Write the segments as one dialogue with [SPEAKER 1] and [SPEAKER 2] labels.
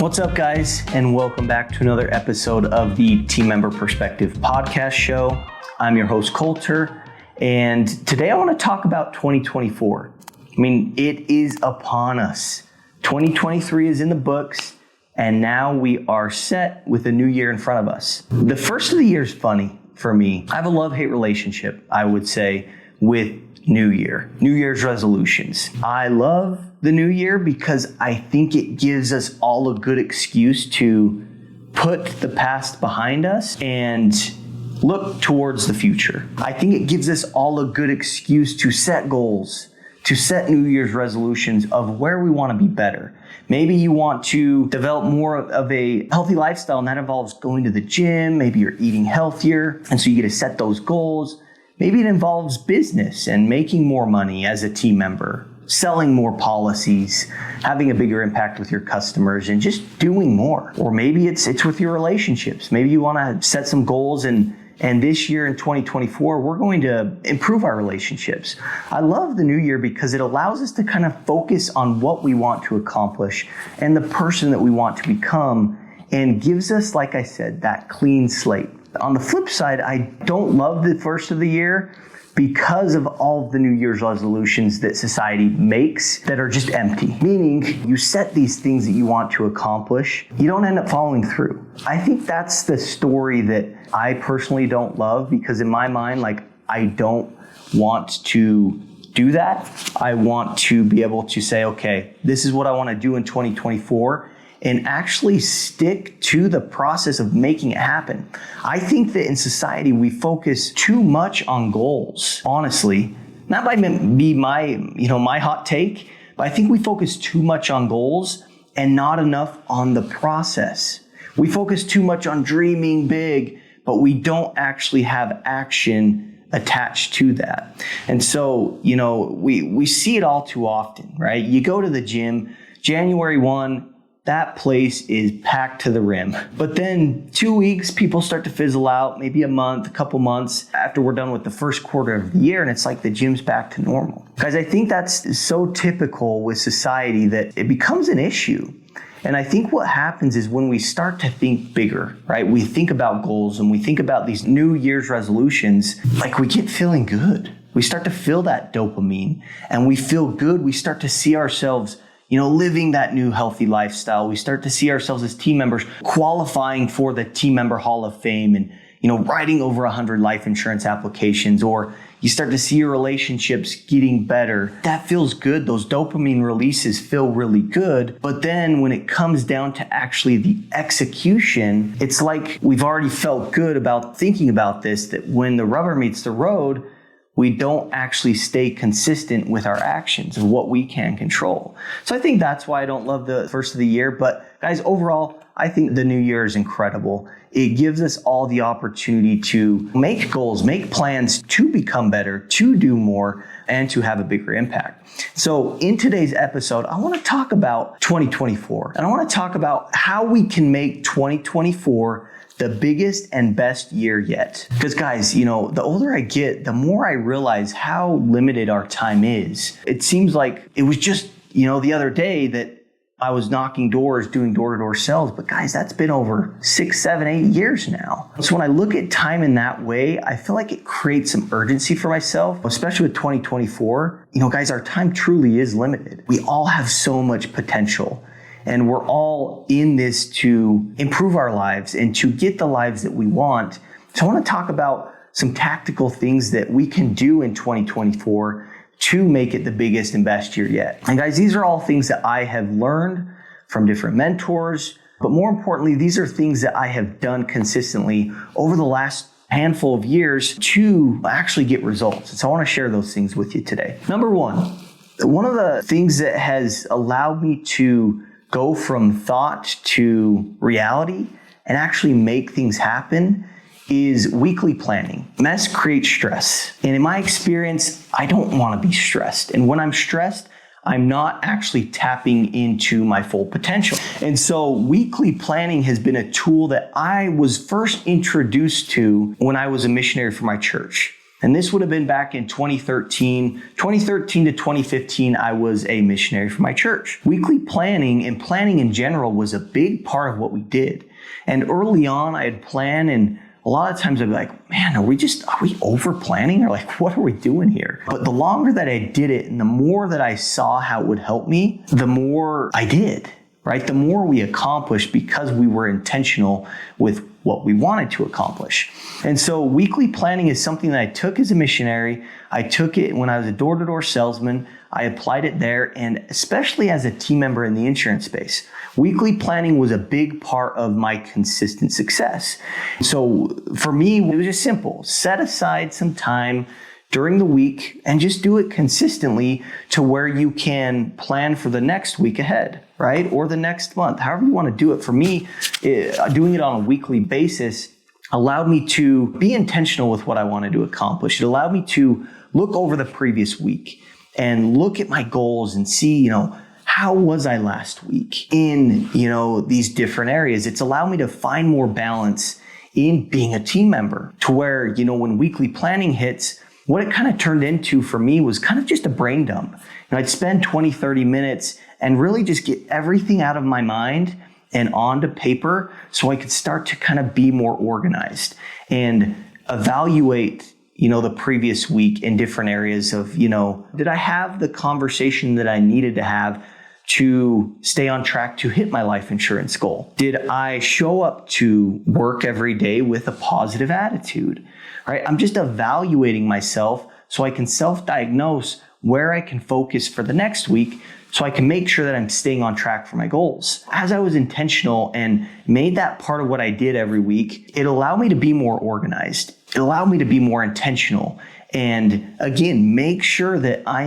[SPEAKER 1] What's up, guys, and welcome back to another episode of the Team Member Perspective podcast show. I'm your host, Coulter, and today I want to talk about 2024. I mean, it is upon us. 2023 is in the books, and now we are set with a new year in front of us. The first of the year is funny for me. I have a love-hate relationship, I would say, with New Year's resolutions. I love the new year because I think it gives us all a good excuse to put the past behind us and look towards the future. I think it gives us all a good excuse to set goals, to set New Year's resolutions of where we want to be better. Maybe you want to develop more of a healthy lifestyle, and that involves going to the gym. Maybe you're eating healthier, and so you get to set those goals. Maybe it involves business and making more money as a team member, selling more policies, having a bigger impact with your customers, and just doing more. Or maybe it's with your relationships. Maybe you want to set some goals and this year in 2024, we're going to improve our relationships. I love the new year because it allows us to kind of focus on what we want to accomplish and the person that we want to become, and gives us, like I said, that clean slate. On the flip side, I don't love the first of the year because of all of the New Year's resolutions that society makes that are just empty. Meaning, you set these things that you want to accomplish, you don't end up following through. I think that's the story that I personally don't love, because in my mind, I don't want to do that. I want to be able to say, okay, this is what I want to do in 2024. And actually stick to the process of making it happen. I think that in society, we focus too much on goals, honestly. That might be my hot take, but I think we focus too much on goals and not enough on the process. We focus too much on dreaming big, but we don't actually have action attached to that. And so, we see it all too often, right? You go to the gym, January 1, that place is packed to the rim. But then 2 weeks, people start to fizzle out, maybe a month, a couple months after we're done with the first quarter of the year, and it's like the gym's back to normal. Guys, I think that's so typical with society that it becomes an issue. And I think what happens is when we start to think bigger, right? We think about goals and we think about these New Year's resolutions, we get feeling good. We start to feel that dopamine and we feel good. We start to see ourselves living that new healthy lifestyle. We start to see ourselves as team members qualifying for the Team Member Hall of Fame and, writing over 100 life insurance applications, or you start to see your relationships getting better. That feels good. Those dopamine releases feel really good. But then when it comes down to actually the execution, it's like we've already felt good about thinking about this, that when the rubber meets the road, we don't actually stay consistent with our actions of what we can control. So I think that's why I don't love the first of the year. But guys, overall, I think the new year is incredible. It gives us all the opportunity to make goals, make plans to become better, to do more, and to have a bigger impact. So in today's episode, I want to talk about 2024. And I want to talk about how we can make 2024 the biggest and best year yet. Because guys, the older I get, the more I realize how limited our time is. It seems like it was just, the other day that I was knocking doors, doing door-to-door sales. But guys, that's been over 6, 7, 8 years now. So when I look at time in that way, I feel like it creates some urgency for myself, especially with 2024. Guys, our time truly is limited. We all have so much potential. And we're all in this to improve our lives and to get the lives that we want. So I want to talk about some tactical things that we can do in 2024 to make it the biggest and best year yet. And guys, these are all things that I have learned from different mentors. But more importantly, these are things that I have done consistently over the last handful of years to actually get results. And so I want to share those things with you today. Number one of the things that has allowed me to go from thought to reality and actually make things happen is weekly planning. Mess creates stress. And in my experience, I don't want to be stressed. And when I'm stressed, I'm not actually tapping into my full potential. And so weekly planning has been a tool that I was first introduced to when I was a missionary for my church. And this would have been back in 2013. 2013 to 2015, I was a missionary for my church. Weekly planning and planning in general was a big part of what we did. And early on, I'd plan, and a lot of times I'd be like, man, are we over planning? Or like, what are we doing here? But the longer that I did it and the more that I saw how it would help me, the more I did, right? The more we accomplished because we were intentional with what we wanted to accomplish. And so weekly planning is something that I took as a missionary. I took it when I was a door-to-door salesman. I applied it there, and especially as a team member in the insurance space. Weekly planning was a big part of my consistent success. So for me, it was just simple. Set aside some time during the week and just do it consistently to where you can plan for the next week ahead, right? Or the next month, however you want to do it. For me, doing it on a weekly basis allowed me to be intentional with what I wanted to accomplish. It allowed me to look over the previous week and look at my goals and see, how was I last week in, these different areas. It's allowed me to find more balance in being a team member to where, when weekly planning hits, what it kind of turned into for me was kind of just a brain dump. I'd spend 20, 30 minutes and really just get everything out of my mind and onto paper so I could start to kind of be more organized and evaluate, the previous week in different areas of, did I have the conversation that I needed to have to stay on track to hit my life insurance goal? Did I show up to work every day with a positive attitude? Right? I'm just evaluating myself so I can self-diagnose where I can focus for the next week so I can make sure that I'm staying on track for my goals. As I was intentional and made that part of what I did every week, it allowed me to be more organized. It allowed me to be more intentional. And again, make sure that I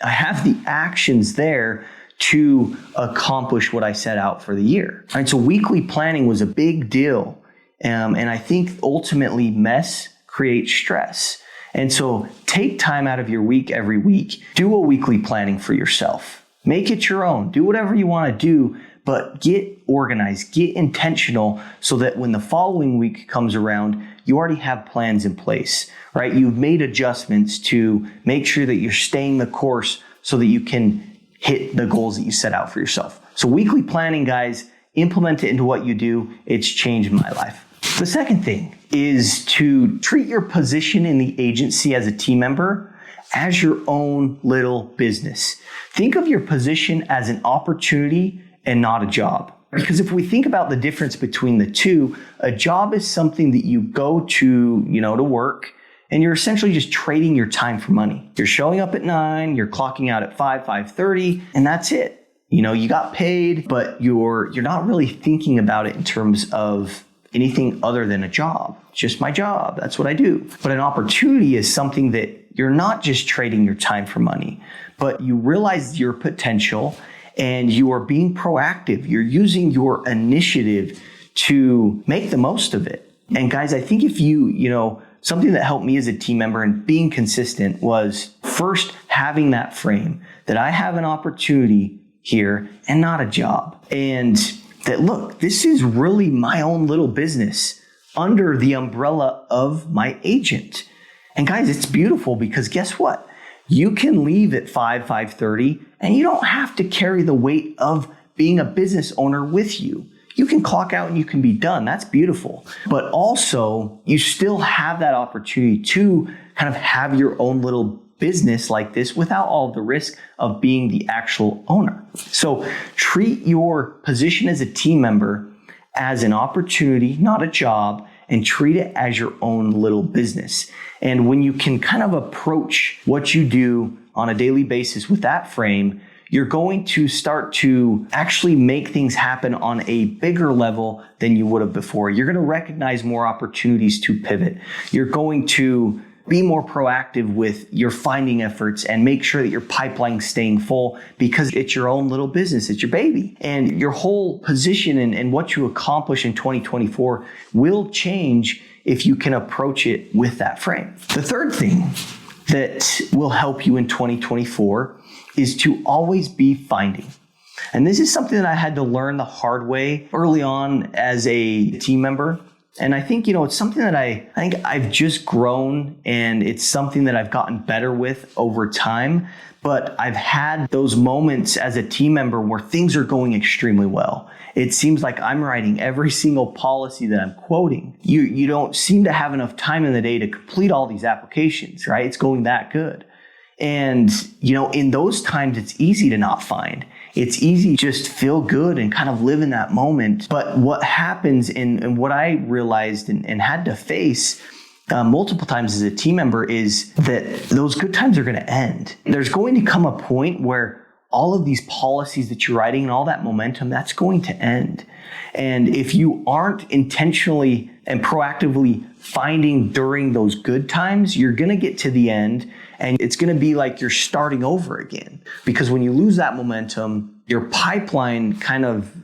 [SPEAKER 1] have the actions there to accomplish what I set out for the year. All right, so weekly planning was a big deal. And I think ultimately mess creates stress. And so take time out of your week every week. Do a weekly planning for yourself. Make it your own. Do whatever you want to do, but get organized, get intentional so that when the following week comes around, you already have plans in place, right? You've made adjustments to make sure that you're staying the course so that you can hit the goals that you set out for yourself. So weekly planning, guys, implement it into what you do. It's changed my life. The second thing is to treat your position in the agency as a team member as your own little business. Think of your position as an opportunity and not a job. Because if we think about the difference between the two, a job is something that you go to, to work, and you're essentially just trading your time for money. You're showing up at 9, you're clocking out at 5:30, and that's it. You got paid, but you're not really thinking about it in terms of anything other than a job. It's just my job. That's what I do. But an opportunity is something that you're not just trading your time for money, but you realize your potential and you are being proactive. You're using your initiative to make the most of it. And guys, I think if something that helped me as a team member and being consistent was first having that frame that I have an opportunity here and not a job. And that, look, this is really my own little business under the umbrella of my agent. And guys, it's beautiful because guess what? You can leave at 5:30 and you don't have to carry the weight of being a business owner with you. You can clock out and you can be done. That's beautiful. But also, you still have that opportunity to kind of have your own little business like this without all the risk of being the actual owner. So treat your position as a team member as an opportunity, not a job, and treat it as your own little business. And when you can kind of approach what you do on a daily basis with that frame, you're going to start to actually make things happen on a bigger level than you would have before. You're going to recognize more opportunities to pivot. You're going to be more proactive with your finding efforts and make sure that your pipeline's staying full because it's your own little business. It's your baby. And your whole position and what you accomplish in 2024 will change if you can approach it with that frame. The third thing that will help you in 2024 is to always be finding. And this is something that I had to learn the hard way early on as a team member. And I think, it's something that I think I've just grown, and it's something that I've gotten better with over time. But I've had those moments as a team member where things are going extremely well. It seems like I'm writing every single policy that I'm quoting. You don't seem to have enough time in the day to complete all these applications, right? It's going that good. And, in those times, it's easy to not find. It's easy to just feel good and kind of live in that moment. But what happens and what I realized and had to face multiple times as a team member is that those good times are going to end. There's going to come a point where all of these policies that you're writing and all that momentum, that's going to end. And if you aren't intentionally and proactively finding during those good times, you're going to get to the end and it's going to be like you're starting over again. Because when you lose that momentum, your pipeline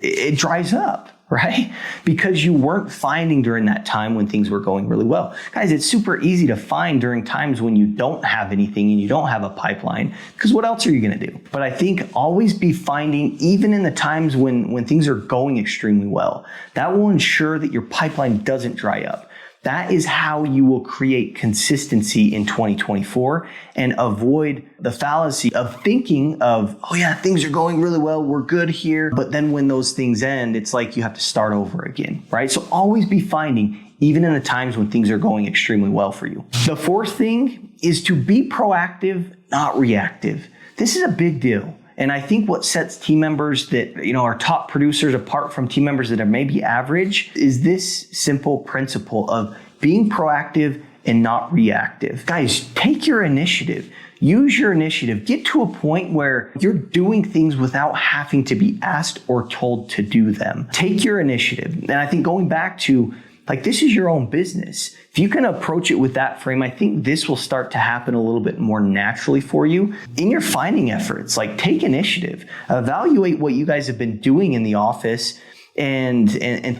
[SPEAKER 1] it dries up, right? Because you weren't finding during that time when things were going really well. Guys, it's super easy to find during times when you don't have anything and you don't have a pipeline, because what else are you going to do? But I think always be finding, even in the times when things are going extremely well. That will ensure that your pipeline doesn't dry up. That is how you will create consistency in 2024 and avoid the fallacy of thinking of, oh yeah, things are going really well, we're good here. But then when those things end, it's like you have to start over again, right? So always be finding, even in the times when things are going extremely well for you. The fourth thing is to be proactive, not reactive. This is a big deal. And I think what sets team members that, are top producers apart from team members that are maybe average is this simple principle of being proactive and not reactive. Guys, take your initiative. Use your initiative. Get to a point where you're doing things without having to be asked or told to do them. Take your initiative. And I think going back to, this is your own business. If you can approach it with that frame, I think this will start to happen a little bit more naturally for you in your finding efforts. Take initiative, evaluate what you guys have been doing in the office and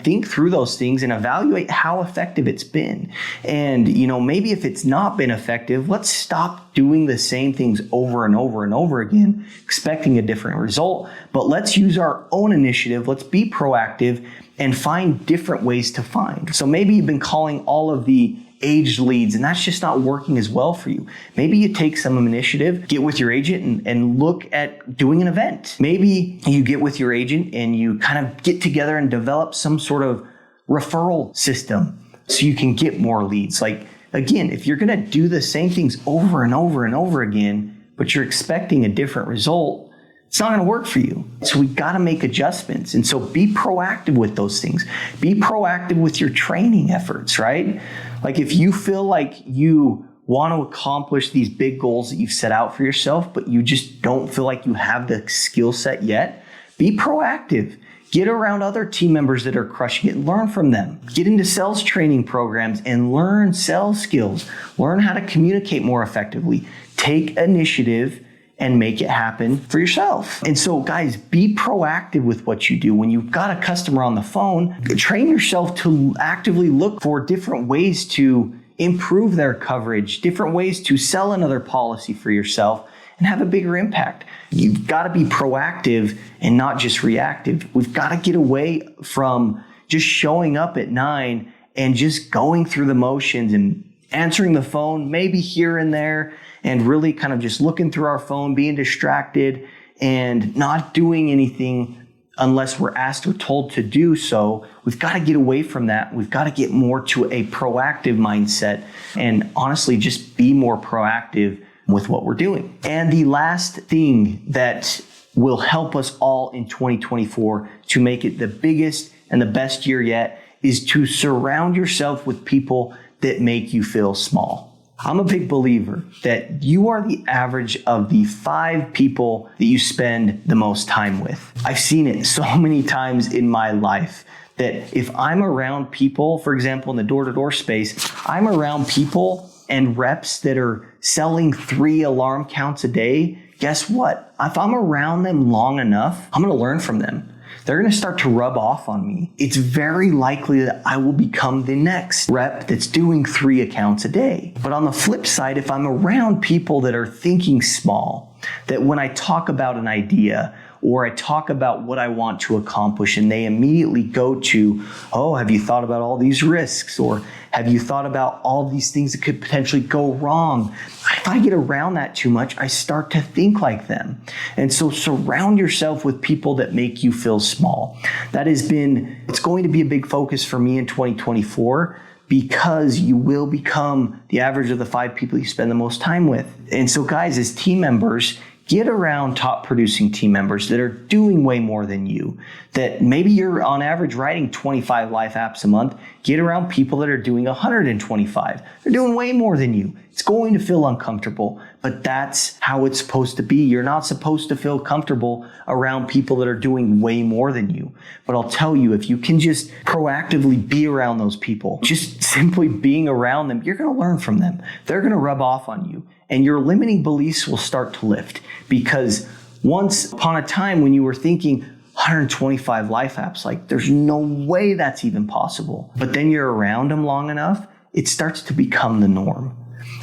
[SPEAKER 1] think through those things and evaluate how effective it's been. And, maybe if it's not been effective, let's stop doing the same things over and over and over again, expecting a different result. But let's use our own initiative. Let's be proactive and find different ways to find. So maybe you've been calling all of the aged leads and that's just not working as well for you. Maybe you take some initiative, get with your agent and look at doing an event. Maybe you get with your agent and you kind of get together and develop some sort of referral system so you can get more leads. Again, if you're going to do the same things over and over and over again, but you're expecting a different result, it's not going to work for you. So we got to make adjustments. And so be proactive with those things. Be proactive with your training efforts, right? If you feel like you want to accomplish these big goals that you've set out for yourself, but you just don't feel like you have the skill set yet, be proactive. Get around other team members that are crushing it. Learn from them. Get into sales training programs and learn sales skills. Learn how to communicate more effectively. Take initiative and make it happen for yourself. And so guys, be proactive with what you do. When you've got a customer on the phone, train yourself to actively look for different ways to improve their coverage, different ways to sell another policy for yourself and have a bigger impact. You've got to be proactive and not just reactive. We've got to get away from just showing up at 9 and just going through the motions and answering the phone, maybe here and there, and really kind of just looking through our phone, being distracted and not doing anything unless we're asked or told to do so. We've got to get away from that. We've got to get more to a proactive mindset and honestly just be more proactive with what we're doing. And the last thing that will help us all in 2024 to make it the biggest and the best year yet is to surround yourself with people that make you feel small. I'm a big believer that you are the average of the 5 people that you spend the most time with. I've seen it so many times in my life that if I'm around people, for example, in the door-to-door space, I'm around people and reps that are selling 3 alarm counts a day. Guess what? If I'm around them long enough, I'm going to learn from them. They're going to start to rub off on me. It's very likely that I will become the next rep that's doing 3 accounts a day. But on the flip side, if I'm around people that are thinking small, that when I talk about an idea or I talk about what I want to accomplish, and they immediately go to, oh, have you thought about all these risks? Or have you thought about all these things that could potentially go wrong? If I get around that too much, I start to think like them. And so surround yourself with people that make you feel small. It's going to be a big focus for me in 2024, because you will become the average of the 5 people you spend the most time with. And so guys, as team members, get around top producing team members that are doing way more than you, that maybe you're on average writing 25 life apps a month. Get around people that are doing 125. They're doing way more than you. It's going to feel uncomfortable, but that's how it's supposed to be. You're not supposed to feel comfortable around people that are doing way more than you. But I'll tell you, if you can just proactively be around those people, just simply being around them, you're going to learn from them. They're going to rub off on you, and your limiting beliefs will start to lift. Because once upon a time when you were thinking 125 life apps, like there's no way that's even possible. But then you're around them long enough, it starts to become the norm.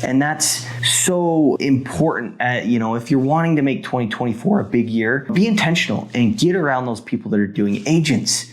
[SPEAKER 1] And that's so important. If you're wanting to make 2024 a big year, be intentional and get around those people that are doing agents.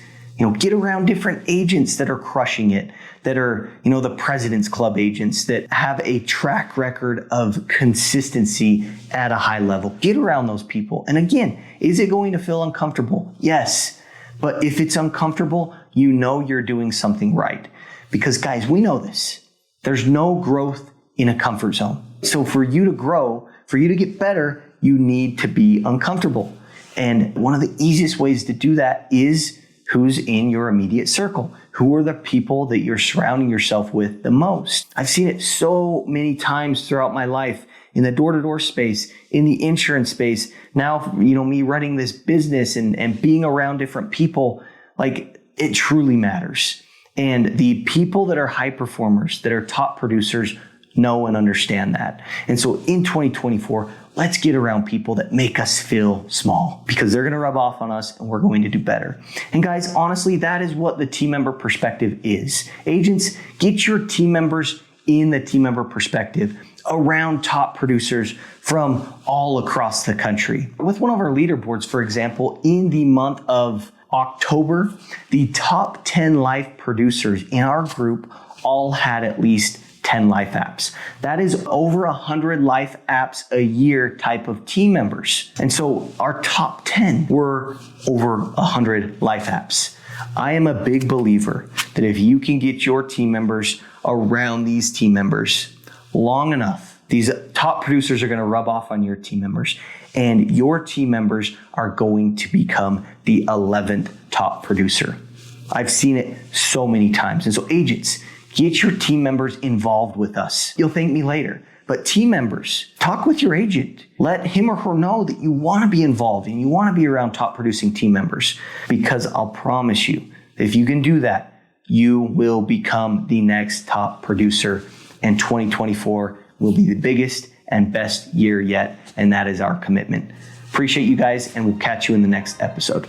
[SPEAKER 1] Get around different agents that are crushing it, that are, the President's Club agents that have a track record of consistency at a high level. Get around those people. And again, is it going to feel uncomfortable? Yes. But if it's uncomfortable, you're doing something right. Because guys, we know this. There's no growth in a comfort zone. So for you to grow, for you to get better, you need to be uncomfortable. And one of the easiest ways to do that is who's in your immediate circle. Who are the people that you're surrounding yourself with the most? I've seen it so many times throughout my life, in the door-to-door space, in the insurance space. Now, me running this business and being around different people, like it truly matters. And the people that are high performers, that are top producers, know and understand that. And so in 2024, let's get around people that make us feel small, because they're going to rub off on us and we're going to do better. And guys, honestly, that is what the team member perspective is. Agents, get your team members in the team member perspective around top producers from all across the country. With one of our leaderboards, for example, in the month of October, the top 10 life producers in our group all had at least 10 life apps. That is over 100 life apps a year type of team members. And so our top 10 were over 100 life apps. I am a big believer that if you can get your team members around these team members long enough, these top producers are going to rub off on your team members, and your team members are going to become the 11th top producer. I've seen it so many times. And so agents, get your team members involved with us. You'll thank me later. But team members, talk with your agent. Let him or her know that you want to be involved and you want to be around top producing team members. Because I'll promise you, if you can do that, you will become the next top producer. And 2024 will be the biggest and best year yet. And that is our commitment. Appreciate you guys, and we'll catch you in the next episode.